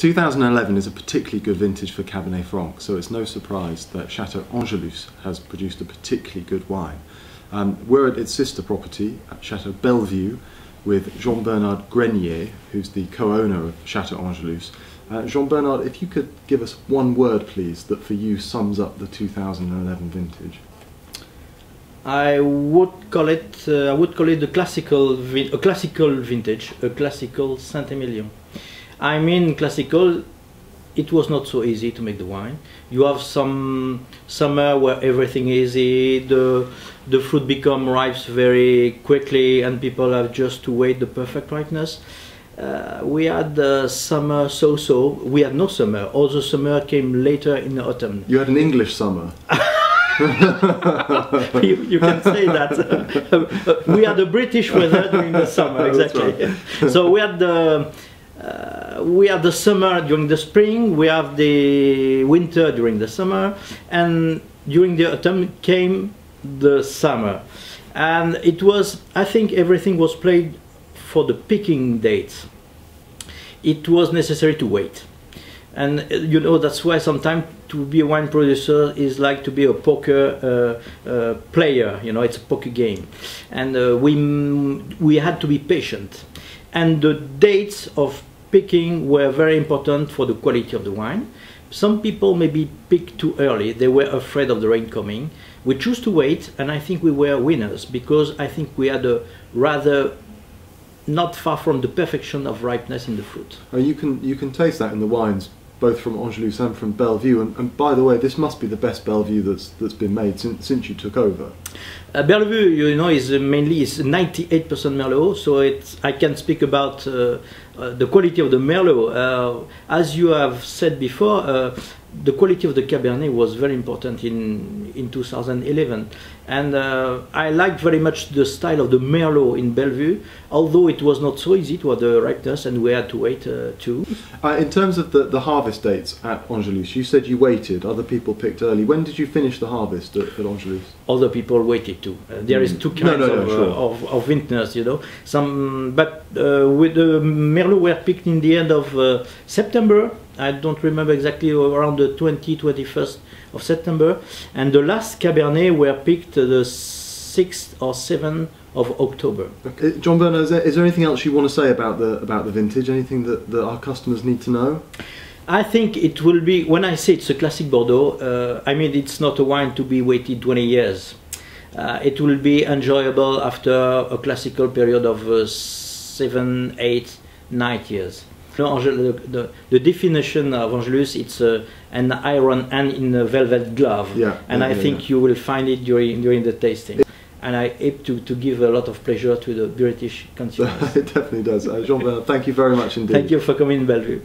2011 is a particularly good vintage for Cabernet Franc, so it's no surprise that Chateau Angelus has produced a particularly good wine. We're at its sister property at Chateau Bellevue with Jean-Bernard Grenier, who's the co-owner of Chateau Angelus. Jean-Bernard, if you could give us one word, please, that for you sums up the 2011 vintage. I would call it a classical vintage, a classical Saint-Emilion. I mean, classical. It was not so easy to make the wine. You have some summer where everything is easy, the fruit become ripe very quickly, and people have just to wait the perfect ripeness. We had the summer so-so. We had no summer. All the summer came later in the autumn. You had an English summer. you can say that. We had the British weather during the summer, exactly. Right. So we had the summer during the spring, we have the winter during the summer, and during the autumn came the summer. And it was, I think everything was played for the picking dates. It was necessary to wait. And you know, that's why sometimes to be a wine producer is like to be a poker player. You know, it's a poker game. And we had to be patient. And the dates of picking were very important for the quality of the wine. Some people maybe picked too early. They were afraid of the rain coming. We chose to wait, and I think we were winners because I think we had a rather not far from the perfection of ripeness in the fruit. You can taste that in the wines, both from Angelus and from Bellevue. And by the way, this must be the best Bellevue that's been made since you took over. Bellevue, you know, is mainly 98% Merlot, so I can speak about the quality of the Merlot. As you have said before, the quality of the Cabernet was very important in 2011, and I liked very much the style of the Merlot in Bellevue, although it was not so easy to have the ripeness and we had to wait too. In terms of the harvest dates at Angelus, you said you waited, other people picked early. When did you finish the harvest at Angelus? Other people waited too. There is two kinds of vintners, you know. But with the Merlot were picked in the end of September. I don't remember exactly, around the 21st of September, and the last Cabernet were picked the 6th or 7th of October. Okay. Jean-Bernard, is there anything else you want to say about the vintage? Anything that our customers need to know? I think it will be, when I say it's a classic Bordeaux, I mean it's not a wine to be waited 20 years. It will be enjoyable after a classical period of 7, 8, 9 years. The definition of Angelus, it's an iron hand in a velvet glove, and I think you will find it during the tasting. And I hope to give a lot of pleasure to the British consumers. It definitely does. Jean-Bernard, thank you very much indeed. Thank you for coming in Bellevue.